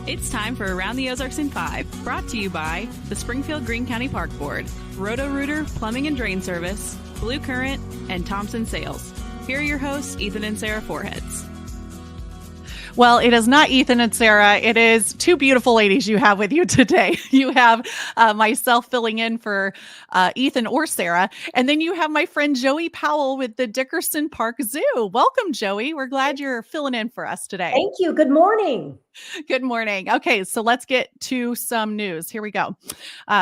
It's time for Around the Ozarks in 5, brought to you by the Springfield Greene County Park Board, Roto-Rooter Plumbing and Drain Service, Blue Current, and Thompson Sales. Here are your hosts, Ethan and Sarah Foreheads. Well, it is not Ethan and Sarah. It is two beautiful ladies you have with you today. You have myself filling in for Ethan or Sarah. And then you have my friend Joey Powell with the Dickerson Park Zoo. Welcome, Joey. We're glad you're filling in for us today. Thank you. Good morning. Good morning. Okay, so let's get to some news. Here we go.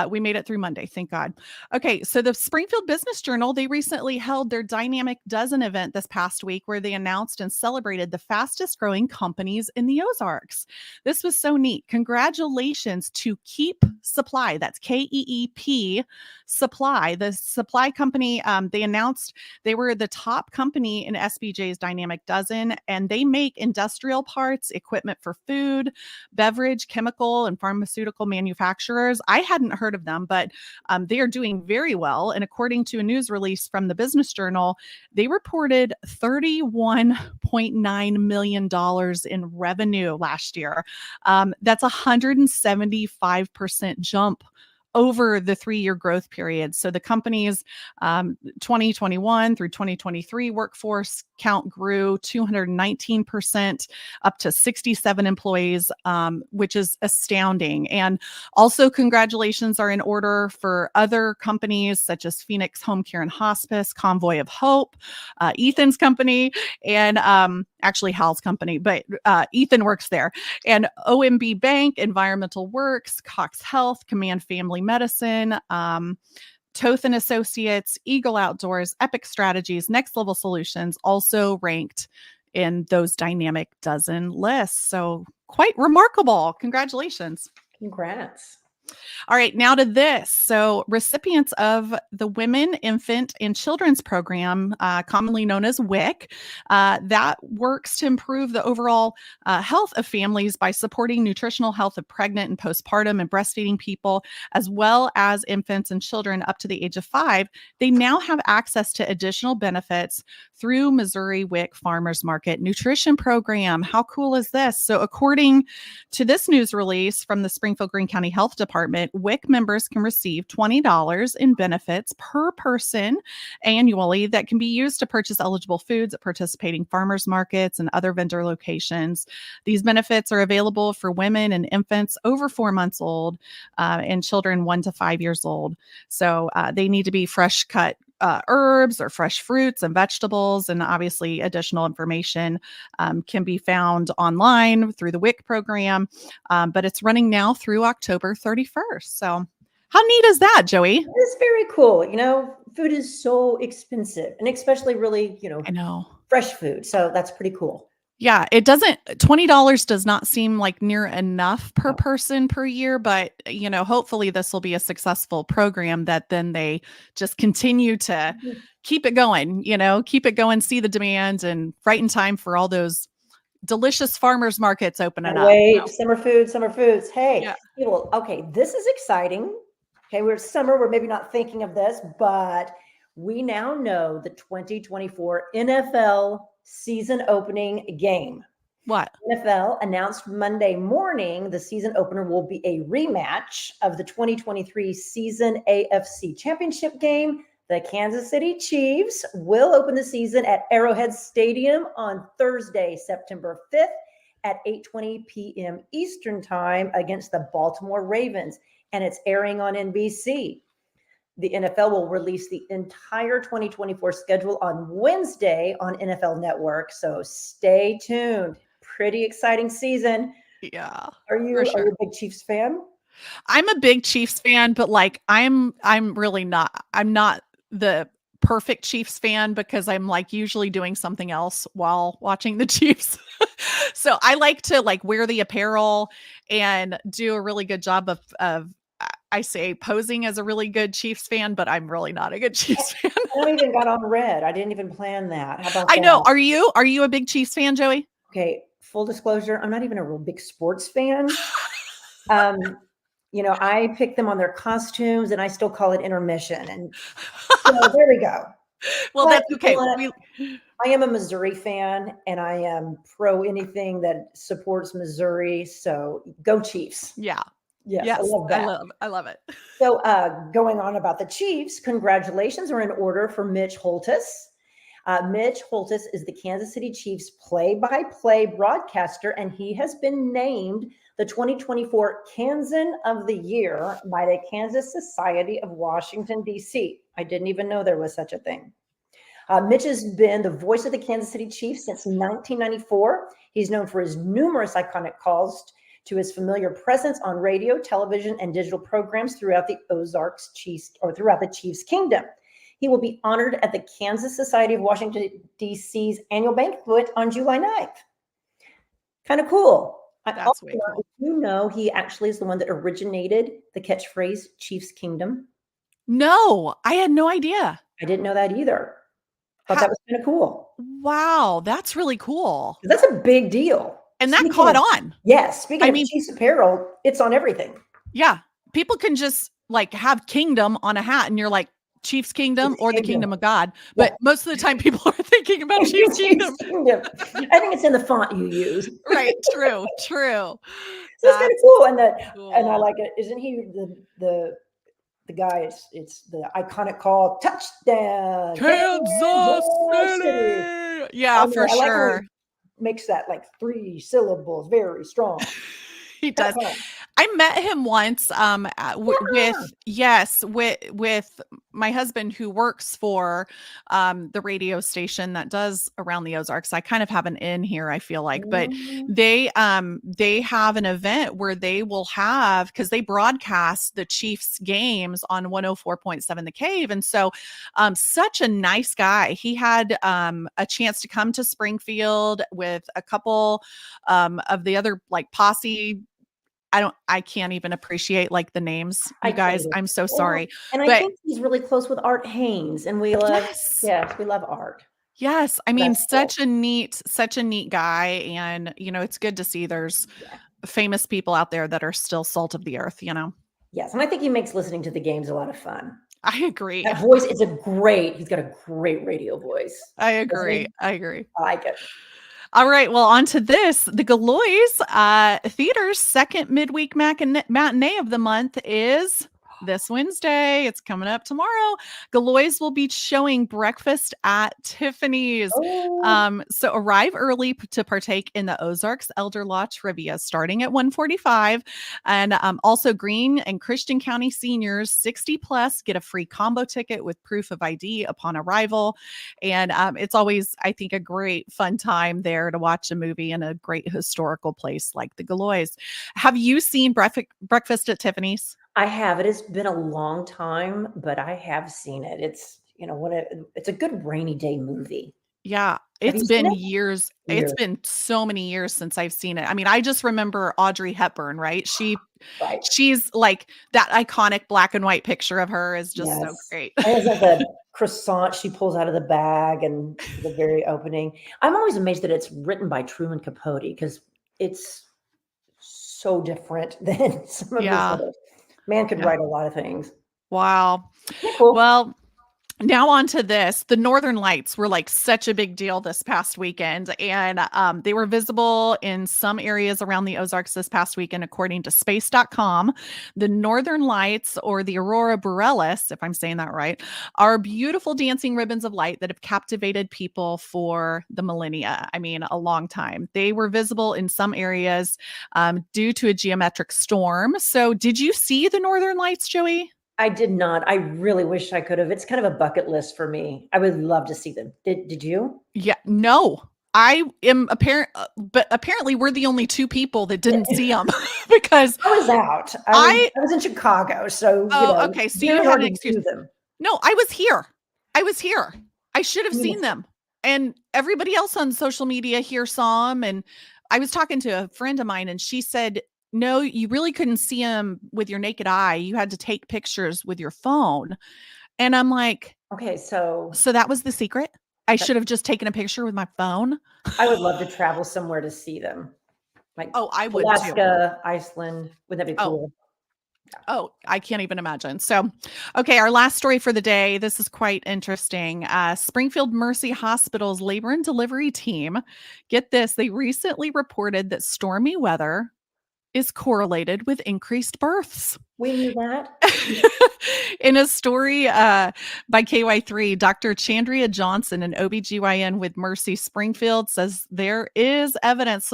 We made it through Monday, thank God. Okay, so the Springfield Business Journal, they recently held their Dynamic Dozen event this past week where they announced and celebrated the fastest growing companies in the Ozarks. This was so neat. Congratulations to Keep Supply. That's Keep Supply. The supply company, they announced they were the top company in SBJ's Dynamic Dozen, and they make industrial parts, equipment for food, beverage, chemical, and pharmaceutical manufacturers. I hadn't heard of them, but they are doing very well. And according to a news release from the Business Journal, they reported $31.9 million in revenue last year. That's a 175% jump over the 3-year growth period. So the company's 2021 through 2023 workforce count grew 219% up to 67 employees, which is astounding. And also congratulations are in order for other companies such as Phoenix Home Care and Hospice, Convoy of Hope, Ethan's company, and actually Hal's company, but Ethan works there, and OMB Bank, Environmental Works, Cox Health, Command Family Medicine, Toth and Associates, Eagle Outdoors, Epic Strategies, Next Level Solutions also ranked in those Dynamic Dozen lists. So quite remarkable. Congratulations. Congrats. All right, now to this. So recipients of the Women, Infant, and Children's Program, commonly known as WIC, that works to improve the overall health of families by supporting nutritional health of pregnant and postpartum and breastfeeding people, as well as infants and children up to the age of 5. They now have access to additional benefits through Missouri WIC Farmers Market Nutrition Program. How cool is this? So according to this news release from the Springfield Greene County Health Department, WIC members can receive $20 in benefits per person annually that can be used to purchase eligible foods at participating farmers markets and other vendor locations. These benefits are available for women and infants over 4 months old and children 1 to 5 years old. So they need to be fresh cut herbs or fresh fruits and vegetables, and obviously additional information can be found online through the WIC program, but it's running now through October 31st. So how neat is that, Joey? It is very cool. You know, food is so expensive, and especially really, I know, fresh food. So that's pretty cool. Yeah, it doesn't, $20 does not seem like near enough per person per year, but hopefully this will be a successful program that then they just continue to keep it going, keep it going, see the demand, and right in time for all those delicious farmers markets opening up. Wait, summer foods. Hey, Yeah. People, okay, this is exciting. Okay, we're summer, we're maybe not thinking of this, but we now know the 2024 NFL season opening game. What? NFL announced Monday morning the season opener will be a rematch of the 2023 season AFC Championship game. The Kansas City Chiefs will open the season at Arrowhead Stadium on Thursday, September 5th at 8:20 p.m. Eastern Time against the Baltimore Ravens, and it's airing on NBC. The NFL will release the entire 2024 schedule on Wednesday on NFL Network, so stay tuned. Pretty exciting season. Yeah. Are you a big Chiefs fan? I'm a big Chiefs fan, but I'm really not. I'm not the perfect Chiefs fan because I'm usually doing something else while watching the Chiefs. So I like to wear the apparel and do a really good job of I say posing as a really good Chiefs fan, but I'm really not a good Chiefs fan. I don't even got on red. I didn't even plan that. How about I know. that? Are you a big Chiefs fan, Joey? Okay. Full disclosure, I'm not even a real big sports fan. I pick them on their costumes and I still call it intermission. And so there we go. Well, But that's okay. I am a Missouri fan, and I am pro anything that supports Missouri. So go Chiefs. Yeah. Yes, Yes. I love that. I love it. So going on about the Chiefs, congratulations are in order for Mitch Holthus. Mitch Holthus is the Kansas City Chiefs play-by-play broadcaster, and he has been named the 2024 Kansan of the Year by the Kansas Society of Washington, D.C. I didn't even know there was such a thing. Mitch has been the voice of the Kansas City Chiefs since 1994. He's known for his numerous iconic calls to his familiar presence on radio, television, and digital programs throughout the Ozarks Chiefs, or throughout the Chiefs Kingdom. He will be honored at the Kansas Society of Washington, D.C.'s annual banquet on July 9th. Kind of cool. That's way cool. You know, he actually is the one that originated the catchphrase Chiefs Kingdom. No, I had no idea. I didn't know that either. Thought that was kind of cool. Wow, that's really cool. That's a big deal. And that caught on. Yes. Speaking of Chiefs apparel, it's on everything. Yeah. People can just like have kingdom on a hat and you're like, Chiefs Kingdom or the Kingdom of God. But most of the time people are thinking about Chiefs Kingdom. I think it's in the font you use. Right. True. So it's kind of cool. And I like it. Isn't he the guy? It's the iconic call, touchdown, Kansas City. Yeah, for sure. Makes that like 3 syllables very strong. He does. I met him once with my husband, who works for the radio station that does Around the Ozarks. I kind of have an in here, I feel like, but they have an event where they will have, because they broadcast the Chiefs games on 104.7 The Cave. And so such a nice guy. He had a chance to come to Springfield with a couple of the other like posse. I can't even appreciate like the names, you guys. I'm so sorry. And I think he's really close with Art Haynes, and we love, we love Art. Yes. I mean, such a neat guy. And, you know, it's good to see there's famous people out there that are still salt of the earth, you know? Yes. And I think he makes listening to the games a lot of fun. I agree. That voice is he's got a great radio voice. I agree. I like it. All right. Well, on to this. The Galois Theater's second midweek matinee of the month is this Wednesday. It's coming up tomorrow. Galois will be showing Breakfast at Tiffany's. So arrive early to partake in the Ozarks Elder Law Trivia starting at 1:45. And also Greene and Christian County seniors 60 plus get a free combo ticket with proof of ID upon arrival. And it's always, I think, a great fun time there to watch a movie in a great historical place like the Galois. Have you seen Breakfast at Tiffany's? I have. It has been a long time, but I have seen it. It's, you know, it's a good rainy day movie. Yeah, it's been years. It's been so many years since I've seen it. I mean, I just remember Audrey Hepburn, right? She's like that iconic black and white picture of her is just so great. It's like the croissant she pulls out of the bag and the very opening. I'm always amazed that it's written by Truman Capote because it's so different than some of his others. Man could write a lot of things. Wow. Cool. Well, now on to this. The Northern Lights were like such a big deal this past weekend, and they were visible in some areas around the Ozarks this past weekend, according to space.com. The Northern Lights, or the Aurora Borealis, if I'm saying that right, are beautiful dancing ribbons of light that have captivated people for the millennia. I mean, a long time. They were visible in some areas due to a geometric storm. So did you see the Northern Lights, Joey? I did not. I really wish I could have. It's kind of a bucket list for me. I would love to see them. Did you? Yeah, no. I am but apparently we're the only two people that didn't see them because I was out. I was in Chicago, so okay. So you had an excuse. Them. No, I was here. I should have seen them, and everybody else on social media here saw them. And I was talking to a friend of mine, and she said, no, you really couldn't see them with your naked eye. You had to take pictures with your phone. And I'm like, okay, so that was the secret. I should have just taken a picture with my phone. I would love to travel somewhere to see them. Like I would Alaska, too. Iceland. Wouldn't that be cool? Oh, I can't even imagine. So, okay, our last story for the day. This is quite interesting. Springfield Mercy Hospital's labor and delivery team, get this, they recently reported that stormy weather is correlated with increased births. We knew that. In a story by KY3, Dr. Chandria Johnson, an OBGYN with Mercy Springfield, says there is evidence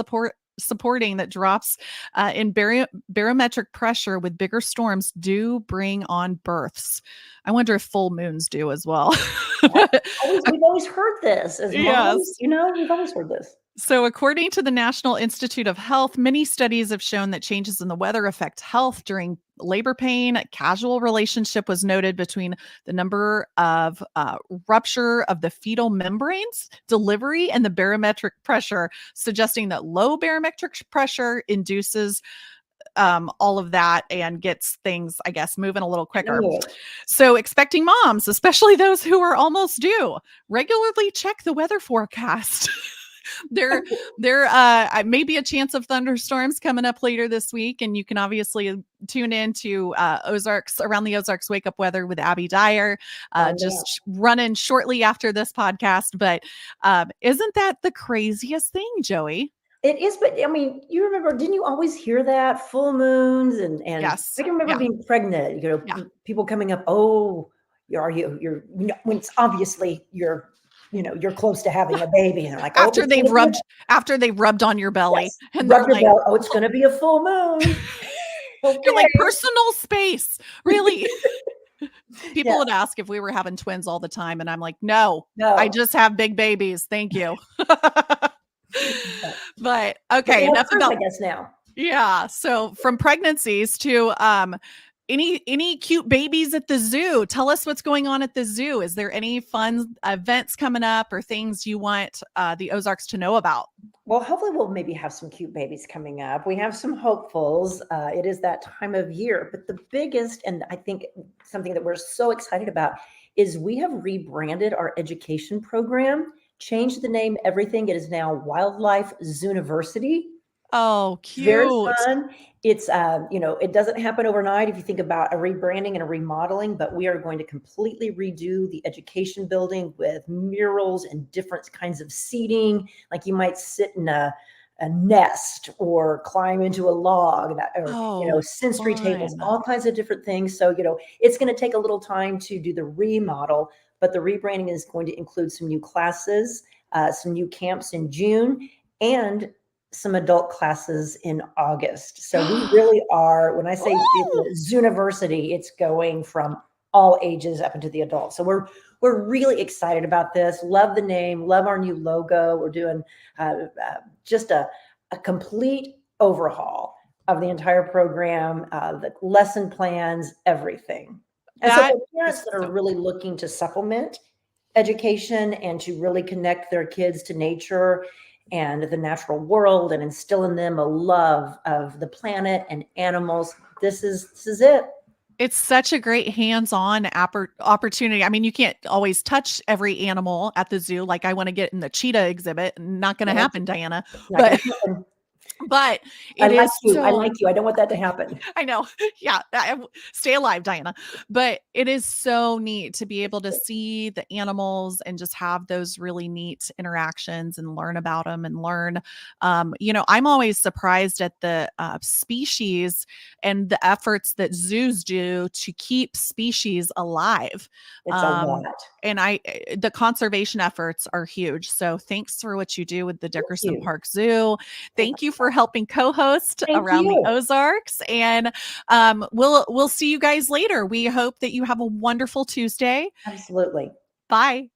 supporting that drops in barometric pressure with bigger storms do bring on births. I wonder if full moons do as well. We've always heard this as moms. Yes. We've always heard this. So, according to the National Institute of Health, many studies have shown that changes in the weather affect health during labor pain. A causal relationship was noted between the number of rupture of the fetal membranes, delivery, and the barometric pressure, suggesting that low barometric pressure induces all of that and gets things, I guess, moving a little quicker. So expecting moms, especially those who are almost due, regularly check the weather forecast. There may be a chance of thunderstorms coming up later this week, and you can obviously tune in to Around the Ozarks Wake Up Weather with Abby Dyer, running shortly after this podcast. But isn't that the craziest thing, Joey? It is, but I mean, you remember, didn't you always hear that full moons and yes. I can remember being pregnant, people coming up, oh, you're when it's obviously you're close to having a baby, and they're like, after they've rubbed on your belly, yes, and they're like, oh, it's going to be a full moon. Okay. You're like, personal space, really? People would ask if we were having twins all the time, and I'm like, no, I just have big babies. Thank you. But okay, enough about, I guess now. Yeah. So from pregnancies to any cute babies at the zoo. Tell us what's going on at the zoo. Is there any fun events coming up or things you want the Ozarks to know about? Well, hopefully we'll maybe have some cute babies coming up. We have some hopefuls. It is that time of year, but the biggest, and I think something that we're so excited about, is we have rebranded our education program, changed the name, everything. It is now Wildlife Zooniversity. Oh, cute. Very fun. It's, it doesn't happen overnight if you think about a rebranding and a remodeling, but we are going to completely redo the education building with murals and different kinds of seating. Like you might sit in a nest or climb into a log, or, sensory tables, all kinds of different things. So, it's going to take a little time to do the remodel, but the rebranding is going to include some new classes, some new camps in June, and some adult classes in August. So we really are, when I say Zooniversity, it's going from all ages up into the adults. So we're really excited about this. Love the name, love our new logo. We're doing just a complete overhaul of the entire program, the lesson plans, everything. And so for parents that are really looking to supplement education and to really connect their kids to nature and the natural world and instill in them a love of the planet and animals, this is it. It's such a great hands-on opportunity. I mean, you can't always touch every animal at the zoo. Like I want to get in the cheetah exhibit. Not going to happen, Diana. But it is. I like you. I don't want that to happen. I know. Yeah. Stay alive, Diana. But it is so neat to be able to see the animals and just have those really neat interactions and learn about them and learn. I'm always surprised at the species and the efforts that zoos do to keep species alive. It's a lot. And the conservation efforts are huge. So thanks for what you do with the Dickerson Park Zoo. Thank you for helping co-host Around the Ozarks. And we'll see you guys later. We hope that you have a wonderful Tuesday. Absolutely. Bye.